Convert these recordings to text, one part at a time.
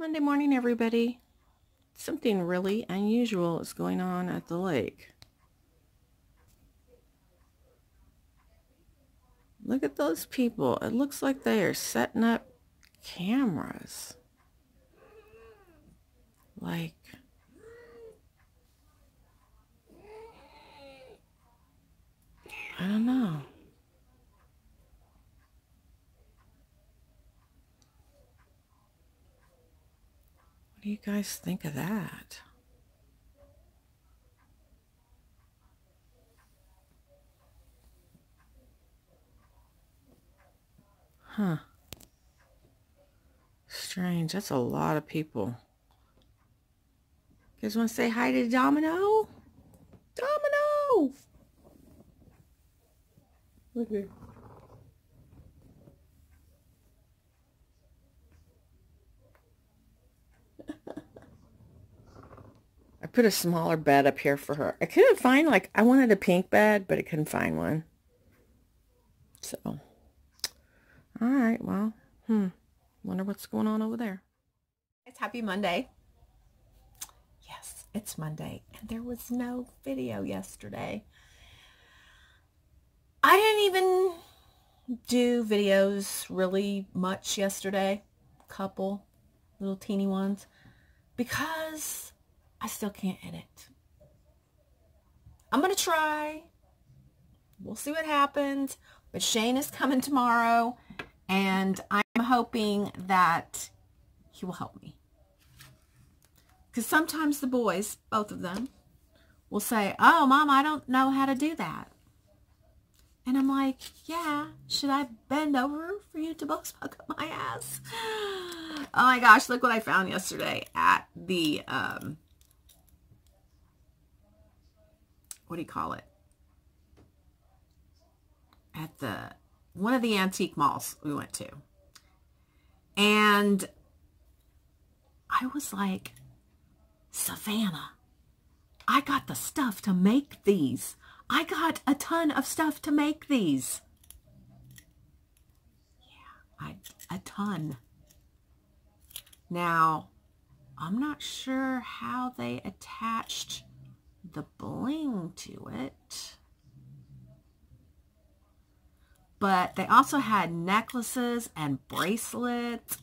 Monday morning, everybody. Something really unusual is going on at the lake. Look at those people. It looks like they are setting up cameras. Like, I don't know. What do you guys think of that? Huh. Strange. That's a lot of people. You guys want to say hi to Domino? Domino! Look here. I put a smaller bed up here for her. I couldn't find, I wanted a pink bed, but I couldn't find one. So, all right, well, wonder what's going on over there. It's happy Monday. Yes, it's Monday, and there was no video yesterday. I didn't even do videos really much yesterday. A couple little teeny ones, because I still can't edit. I'm gonna try. We'll see what happens. But Shane is coming tomorrow, and I'm hoping that he will help me. Because sometimes the boys, both of them, will say, "Oh, Mom, I don't know how to do that." And I'm like, yeah, should I bend over for you to both suck up my ass? Oh my gosh, look what I found yesterday at the, what do you call it? At one of the antique malls we went to. And I was like, Savannah, I got the stuff to make these. I got a ton of stuff to make these. Yeah, a ton. Now, I'm not sure how they attached the bling to it. But they also had necklaces and bracelets.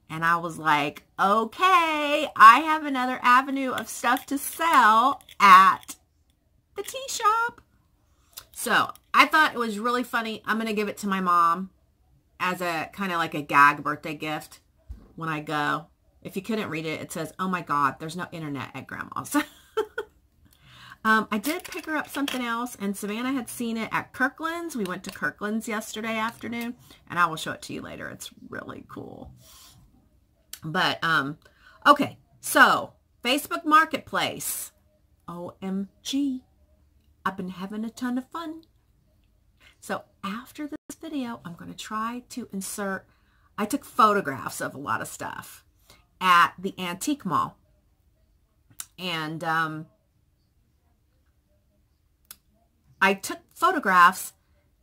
And I was like, okay, I have another avenue of stuff to sell at the tea shop. So I thought it was really funny. I'm going to give it to my mom as a kind of like a gag birthday gift when I go. If you couldn't read it, it says, "Oh my God, there's no internet at Grandma's." I did pick her up something else, and Savannah had seen it at Kirkland's. We went to Kirkland's yesterday afternoon, and I will show it to you later. It's really cool. But, okay, so Facebook Marketplace. OMG. I've been having a ton of fun. So after this video, I'm going to try to insert, I took photographs of a lot of stuff at the antique mall. And I took photographs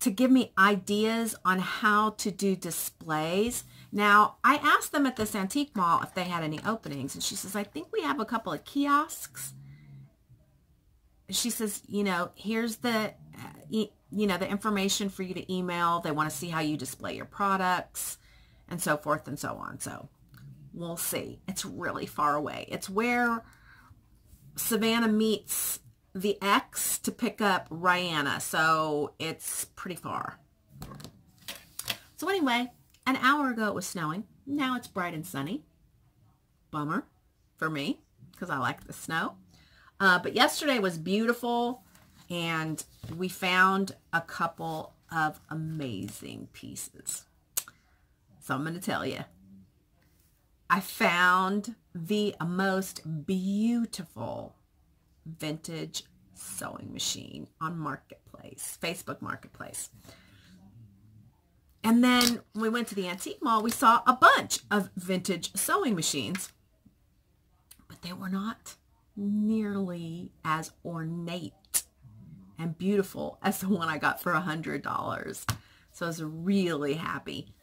to give me ideas on how to do displays. Now, I asked them at this antique mall if they had any openings, and she says, I think we have a couple of kiosks. She says, here's the, the information for you to email. They want to see how you display your products and so forth and so on. So we'll see. It's really far away. It's where Savannah meets the X to pick up Rihanna. So it's pretty far. So anyway, an hour ago it was snowing. Now it's bright and sunny. Bummer for me, because I like the snow. But yesterday was beautiful, and we found a couple of amazing pieces. So I'm going to tell you. I found the most beautiful vintage sewing machine on Marketplace, Facebook Marketplace. And then when we went to the antique mall, we saw a bunch of vintage sewing machines, but they were not nearly as ornate and beautiful as the one I got for $100. So I was really happy.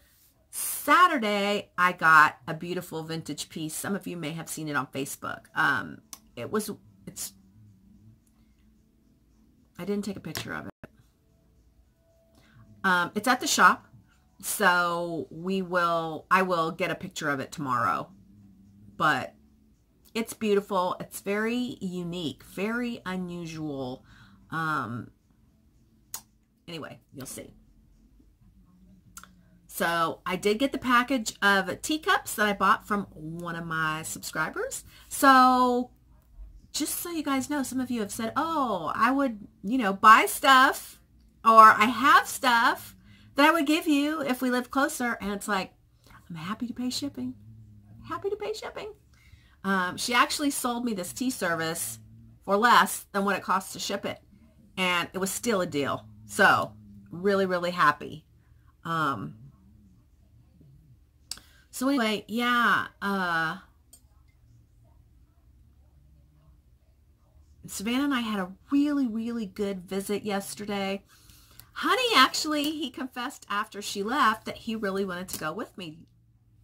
Saturday, I got a beautiful vintage piece. Some of you may have seen it on Facebook. I didn't take a picture of it. It's at the shop, so I will get a picture of it tomorrow. But it's beautiful. It's very unique, very unusual. Anyway, you'll see. So I did get the package of teacups that I bought from one of my subscribers. So just so you guys know, some of you have said, oh, I would, buy stuff, or I have stuff that I would give you if we live closer. And it's like, I'm happy to pay shipping. Happy to pay shipping. She actually sold me this tea service for less than what it costs to ship it. And it was still a deal. So really, really happy. So anyway, yeah, Savannah and I had a really, really good visit yesterday. Honey, actually, he confessed after she left that he really wanted to go with me,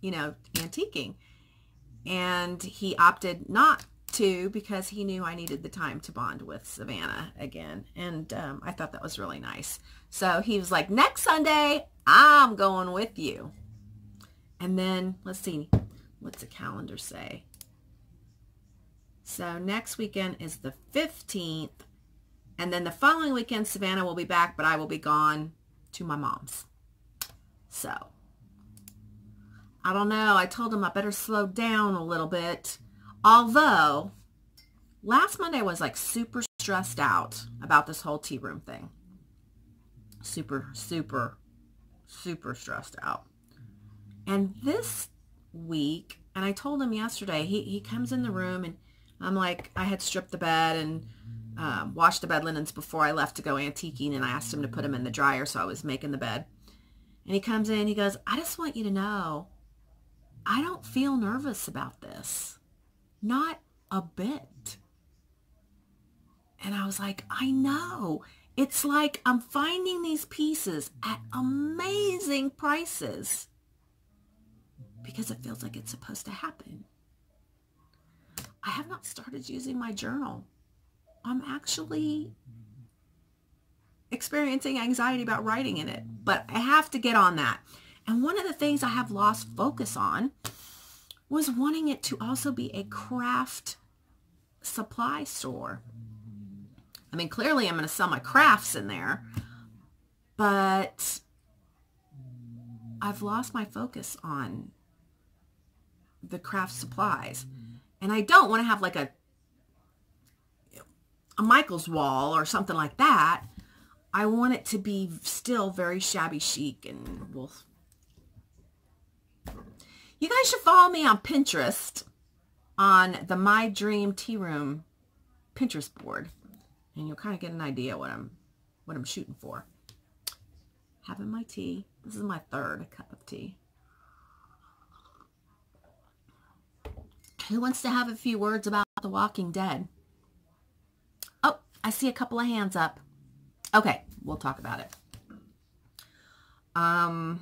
antiquing. And he opted not to because he knew I needed the time to bond with Savannah again. And I thought that was really nice. So he was like, next Sunday, I'm going with you. And then, let's see, what's the calendar say? So next weekend is the 15th. And then the following weekend, Savannah will be back, but I will be gone to my mom's. So, I don't know. I told him I better slow down a little bit. Although, last Monday I was like super stressed out about this whole tea room thing. Super, super, super stressed out. And this week, and I told him yesterday, he comes in the room and I'm like, I had stripped the bed and washed the bed linens before I left to go antiquing, and I asked him to put them in the dryer, so I was making the bed. And he comes in, he goes, I just want you to know, I don't feel nervous about this. Not a bit. And I was like, I know. It's like I'm finding these pieces at amazing prices because it feels like it's supposed to happen. I have not started using my journal. I'm actually experiencing anxiety about writing in it, but I have to get on that. And one of the things I have lost focus on was wanting it to also be a craft supply store. I mean, clearly I'm going to sell my crafts in there, but I've lost my focus on the craft supplies. And I don't want to have like a Michael's wall or something like that. I want it to be still very shabby chic, and you guys should follow me on Pinterest on the My Dream Tea Room Pinterest board, and you'll kind of get an idea what I'm shooting for. Having my tea. This is my third cup of tea. Who wants to have a few words about The Walking Dead? Oh, I see a couple of hands up. Okay, we'll talk about it. I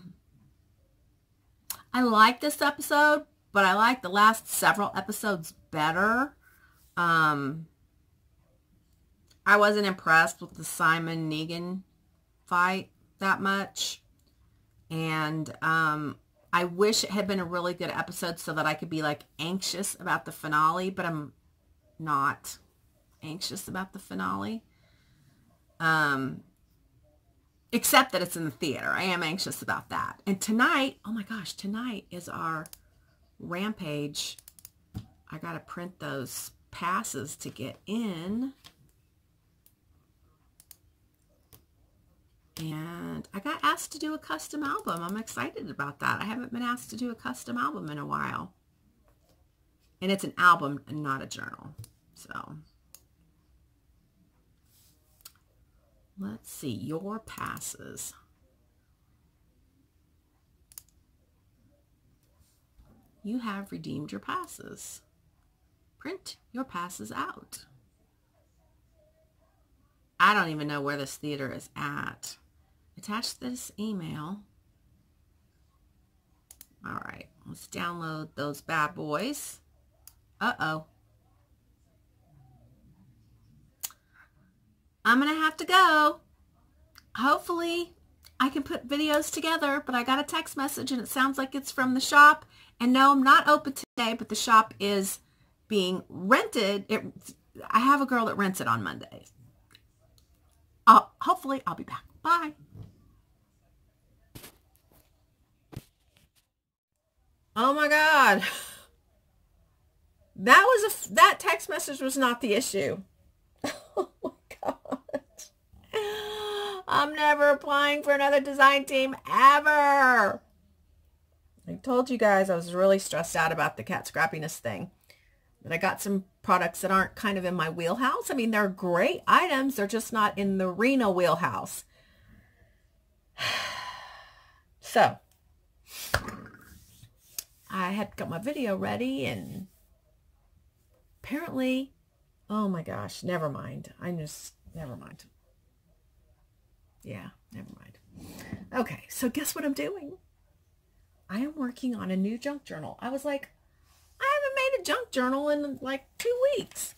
like this episode, but I like the last several episodes better. I wasn't impressed with the Simon Negan fight that much. And I wish it had been a really good episode so that I could be like anxious about the finale, but I'm not anxious about the finale. Except that it's in the theater. I am anxious about that. And tonight, oh my gosh, tonight is our Rampage. I got to print those passes to get in. And I got asked to do a custom album. I'm excited about that. I haven't been asked to do a custom album in a while. And it's an album and not a journal. So, let's see. Your passes. You have redeemed your passes. Print your passes out. I don't even know where this theater is at. Attach this email. All right, let's download those bad boys. Uh-oh. I'm going to have to go. Hopefully, I can put videos together, but I got a text message and it sounds like it's from the shop. And no, I'm not open today, but the shop is being rented. I have a girl that rents it on Mondays. Hopefully, I'll be back. Bye. Oh my God. That text message was not the issue. Oh my God. I'm never applying for another design team ever. I told you guys I was really stressed out about the cat scrappiness thing. But I got some products that aren't kind of in my wheelhouse. I mean, they're great items. They're just not in the Reno wheelhouse. So, I had got my video ready and apparently, oh my gosh, never mind. Never mind. Yeah, never mind. Okay, so guess what I'm doing? I am working on a new junk journal. I was like, I haven't made a junk journal in like 2 weeks.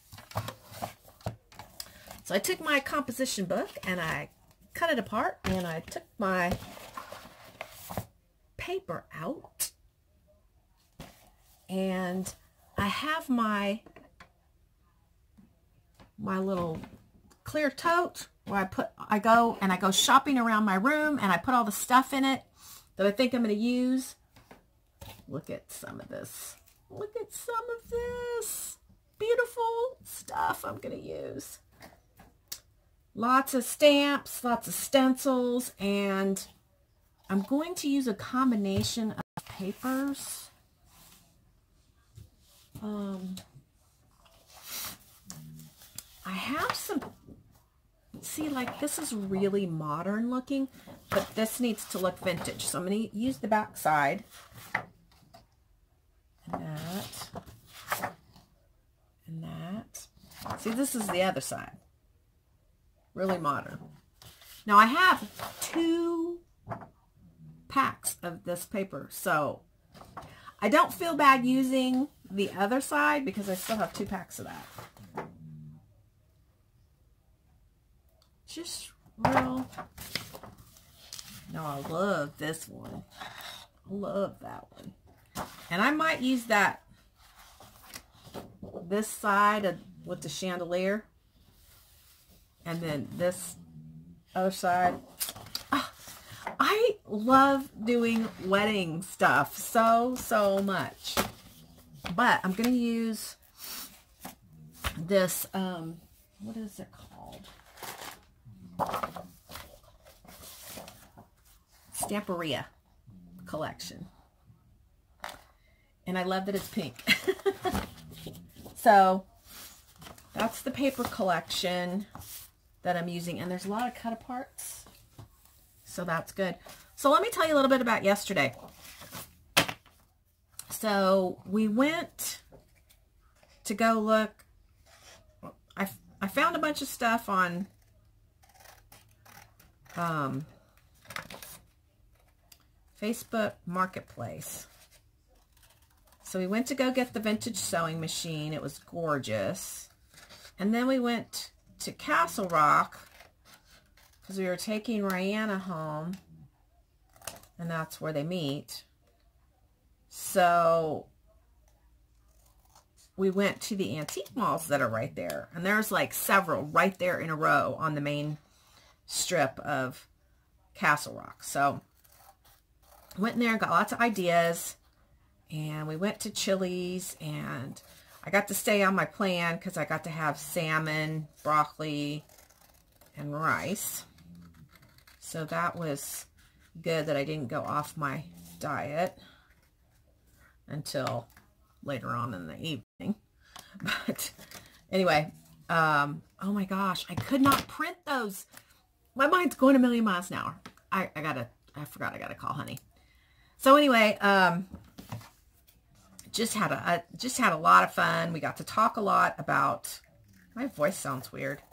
So I took my composition book and I cut it apart and I took my paper out and I have my little clear tote where I go shopping around my room and I put all the stuff in it that I think I'm going to use. Look at some of this. Look at some of this beautiful stuff I'm going to use. Lots of stamps, lots of stencils, and I'm going to use a combination of papers. I have some, see, like this is really modern looking, but this needs to look vintage. So I'm going to use the back side. And that. And that. See, this is the other side. Really modern. Now I have 2 packs of this paper, so I don't feel bad using the other side because I still have 2 packs of that. Just real. No, I love this one. I love that one. And I might use this side with the chandelier. And then this other side. Oh, I love doing wedding stuff so much. But I'm going to use this, what is it called? Stamperia collection. And I love that it's pink. So that's the paper collection that I'm using. And there's a lot of cut aparts. So that's good. So let me tell you a little bit about yesterday. So we went to go look. I found a bunch of stuff on Facebook Marketplace. So we went to go get the vintage sewing machine. It was gorgeous. And then we went to Castle Rock because we were taking Rihanna home. And that's where they meet. So we went to the antique malls that are right there. And there's like several right there in a row on the main strip of Castle Rock. So went in there, got lots of ideas. And we went to Chili's, and I got to stay on my plan because I got to have salmon, broccoli, and rice. So that was good that I didn't go off my diet until later on in the evening. But anyway, oh my gosh, I could not print those. My mind's going a million miles an hour. I forgot I gotta call honey. So anyway, just had a lot of fun. We got to talk a lot about, my voice sounds weird.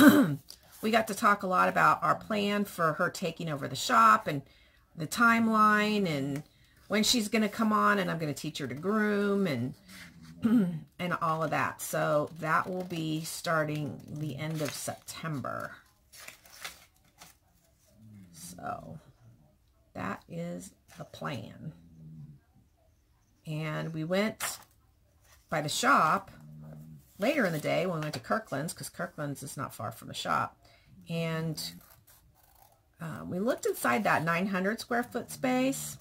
We got to talk a lot about our plan for her taking over the shop and the timeline and when she's going to come on, and I'm going to teach her to groom and and all of that. So that will be starting the end of September. So that is the plan. And we went by the shop later in the day when we went to Kirkland's, because Kirkland's is not far from the shop. And we looked inside that 900 square foot space.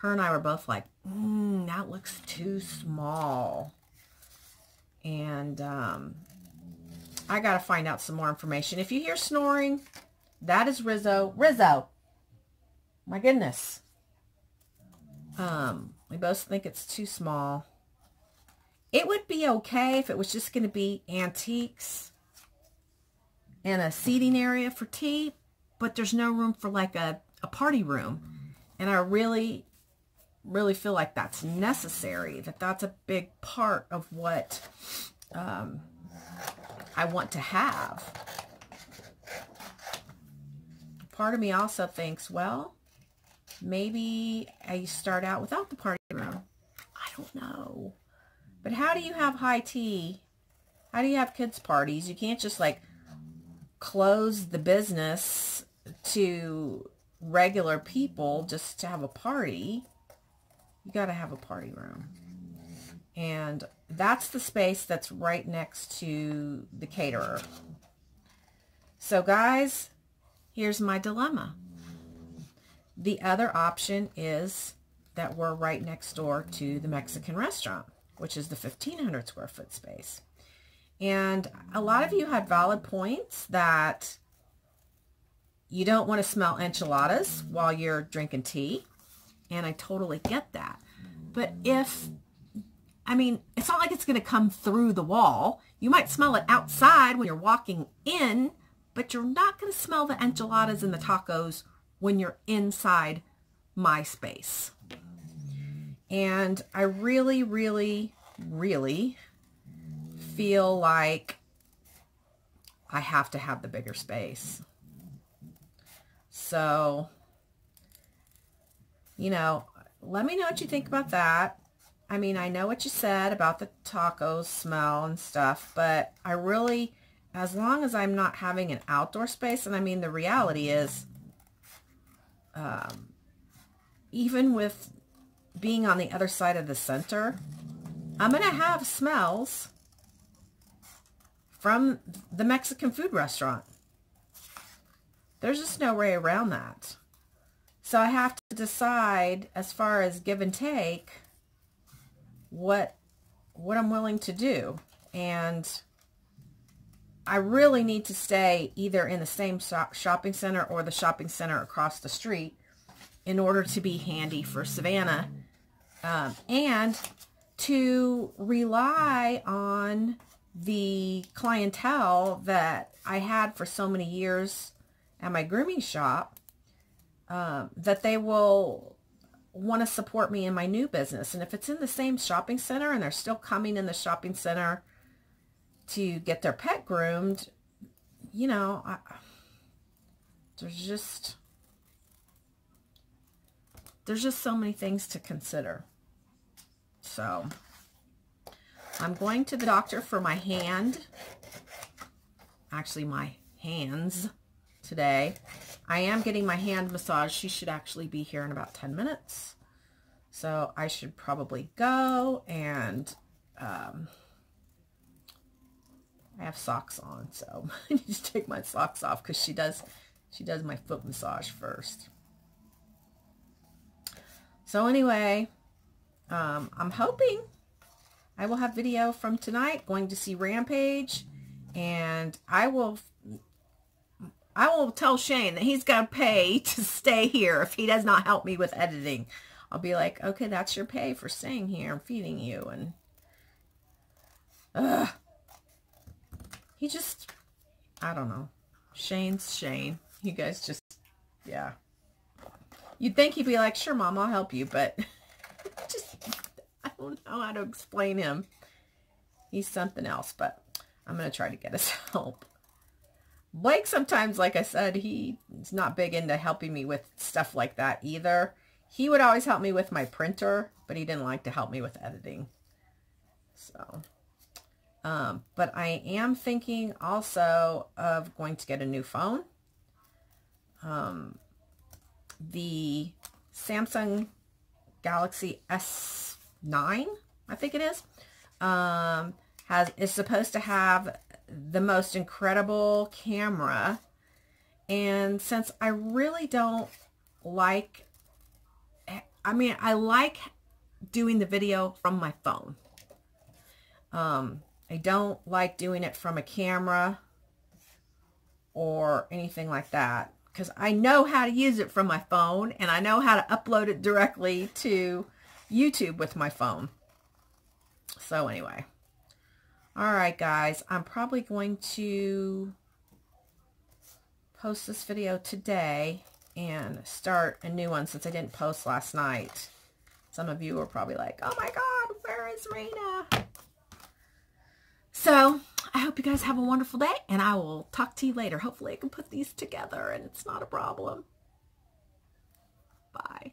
Her and I were both like, that looks too small. And I got to find out some more information. If you hear snoring, that is Rizzo. Rizzo! My goodness. We both think it's too small. It would be okay if it was just going to be antiques and a seating area for tea, but there's no room for like a party room. And I really feel like that's necessary, that's a big part of what I want to have. Part of me also thinks, well, maybe I start out without the party room. I don't know. But how do you have high tea? How do you have kids' parties? You can't just like close the business to regular people just to have a party. You got to have a party room. And that's the space that's right next to the caterer. So guys, here's my dilemma. The other option is that we're right next door to the Mexican restaurant, which is the 1,500 square foot space. And a lot of you had valid points that you don't want to smell enchiladas while you're drinking tea. And I totally get that. But it's not like it's going to come through the wall. You might smell it outside when you're walking in, but you're not going to smell the enchiladas and the tacos when you're inside my space. And I really, really, really feel like I have to have the bigger space. So, let me know what you think about that. I mean, I know what you said about the tacos smell and stuff, but I really, as long as I'm not having an outdoor space, and I mean, the reality is, even with being on the other side of the center, I'm going to have smells from the Mexican food restaurant. There's just no way around that. So I have to decide, as far as give and take, what I'm willing to do. And I really need to stay either in the same shopping center or the shopping center across the street in order to be handy for Savannah, and to rely on the clientele that I had for so many years at my grooming shop, that they will want to support me in my new business. And if it's in the same shopping center and they're still coming in the shopping center to get their pet groomed, there's just so many things to consider. So I'm going to the doctor for my hand, actually my hands today. I am getting my hand massage. She should actually be here in about 10 minutes. So I should probably go, and I have socks on, so I need to take my socks off because she does my foot massage first. So anyway, I'm hoping I will have video from tonight, going to see Rampage, and I will tell Shane that he's got to pay to stay here if he does not help me with editing. I'll be like, okay, that's your pay for staying here and feeding you. And he just, I don't know. Shane's Shane. You guys just, yeah. You'd think he'd be like, sure, Mom, I'll help you, but just, I don't know how to explain him. He's something else, but I'm going to try to get his help. Blake sometimes, like I said, he's not big into helping me with stuff like that either. He would always help me with my printer, but he didn't like to help me with editing. So, but I am thinking also of going to get a new phone. The Samsung Galaxy S9, I think it is, is supposed to have the most incredible camera. And since I really don't like, I like doing the video from my phone. I don't like doing it from a camera or anything like that, because I know how to use it from my phone, and I know how to upload it directly to YouTube with my phone. So anyway, all right, guys, I'm probably going to post this video today and start a new one since I didn't post last night. Some of you were probably like, oh my God, where is Rena? So I hope you guys have a wonderful day, and I will talk to you later. Hopefully I can put these together and it's not a problem. Bye.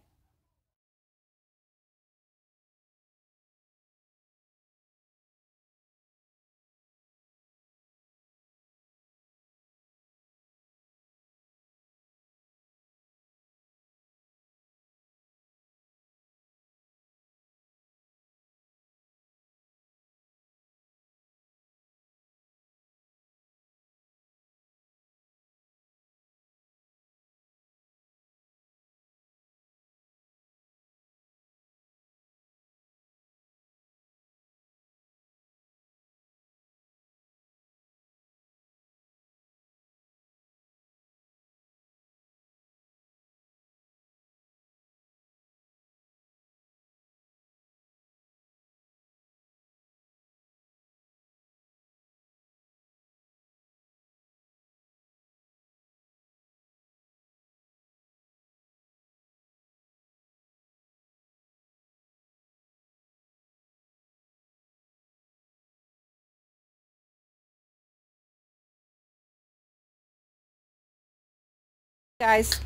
Guys,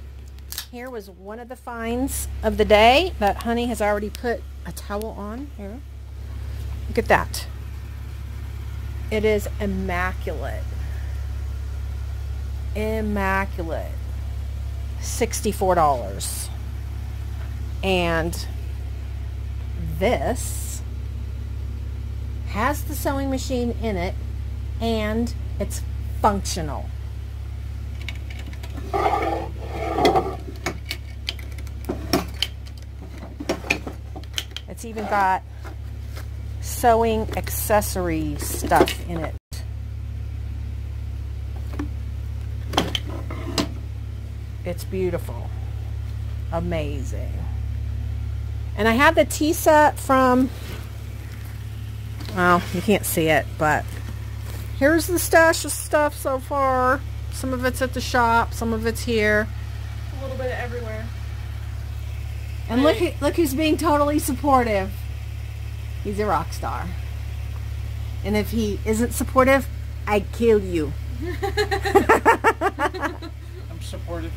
here was one of the finds of the day that Honey has already put a towel on. Here, look at that. It is immaculate. Immaculate. $64. And this has the sewing machine in it, and it's functional. It's even got sewing accessory stuff in it. It's beautiful. Amazing. And I have the tea set from, well, you can't see it, but here's the stash of stuff so far. Some of it's at the shop, some of it's here. A little bit everywhere. And look who's being totally supportive. He's a rock star. And if he isn't supportive, I'd kill you. I'm supportive.